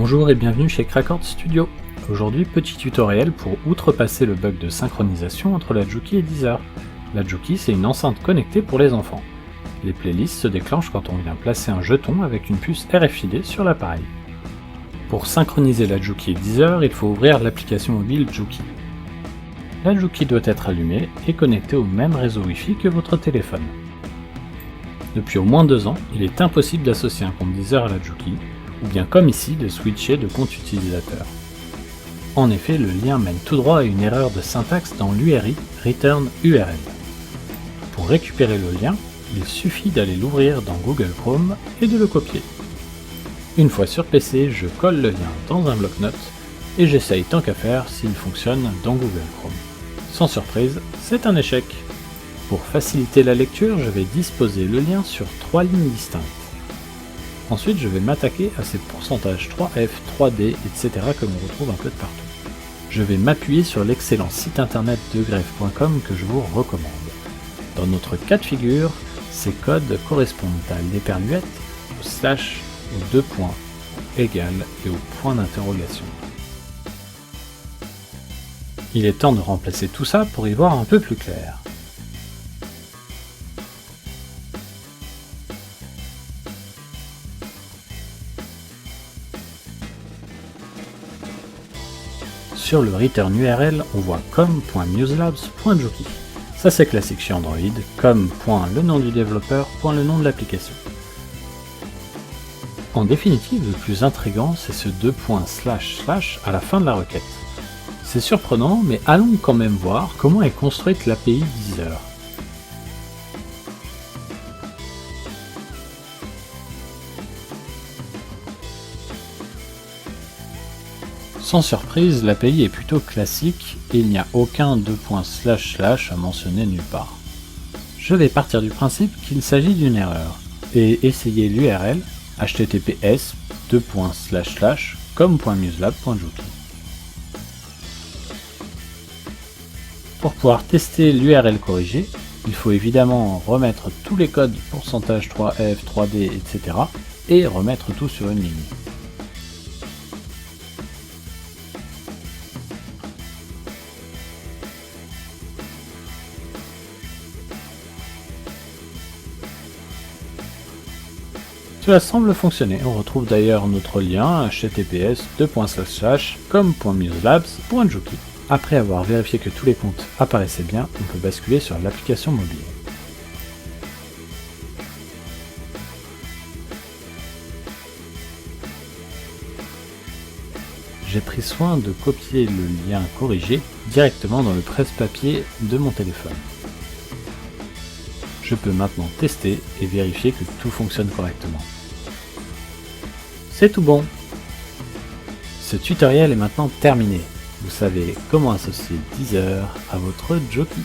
Bonjour et bienvenue chez Crackord Studio. Aujourd'hui, petit tutoriel pour outrepasser le bug de synchronisation entre la Juki et Deezer. La Juki, c'est une enceinte connectée pour les enfants. Les playlists se déclenchent quand on vient placer un jeton avec une puce RFID sur l'appareil. Pour synchroniser la Juki et Deezer, il faut ouvrir l'application mobile Juki. La Juki doit être allumée et connectée au même réseau Wi-Fi que votre téléphone. Depuis au moins 2 ans, il est impossible d'associer un compte Deezer à la Juki, ou bien comme ici, de switcher de compte utilisateur. En effet, le lien mène tout droit à une erreur de syntaxe dans l'URI Return URL. Pour récupérer le lien, il suffit d'aller l'ouvrir dans Google Chrome et de le copier. Une fois sur PC, je colle le lien dans un bloc-notes et j'essaye tant qu'à faire s'il fonctionne dans Google Chrome. Sans surprise, c'est un échec. Pour faciliter la lecture, je vais disposer le lien sur 3 lignes distinctes. Ensuite, je vais m'attaquer à ces pourcentages 3F, 3D, etc. que l'on retrouve un peu de partout. Je vais m'appuyer sur l'excellent site internet degreffe.com que je vous recommande. Dans notre cas de figure, ces codes correspondent à l'éperluette, au slash, aux 2 points, égal et au point d'interrogation. Il est temps de remplacer tout ça pour y voir un peu plus clair. Sur le return URL, on voit com.muselabs.juki. Ça c'est classique chez Android, com.le nom du développeur, le nom de l'application. En définitive, le plus intriguant, c'est ce 2 points / à la fin de la requête. C'est surprenant, mais allons quand même voir comment est construite l'API Deezer. Sans surprise, l'API est plutôt classique et il n'y a aucun 2 points / à mentionner nulle part. Je vais partir du principe qu'il s'agit d'une erreur et essayer l'URL https://com.muselab.juki. Pour pouvoir tester l'URL corrigée, il faut évidemment remettre tous les codes pourcentage 3F, 3D, etc. et remettre tout sur une ligne. Cela semble fonctionner, on retrouve d'ailleurs notre lien https://com.muselabs.juki. Après avoir vérifié que tous les comptes apparaissaient bien, on peut basculer sur l'application mobile. J'ai pris soin de copier le lien corrigé directement dans le presse-papier de mon téléphone. Je peux maintenant tester et vérifier que tout fonctionne correctement. C'est tout bon! Ce tutoriel est maintenant terminé. Vous savez comment associer Deezer à votre Juki.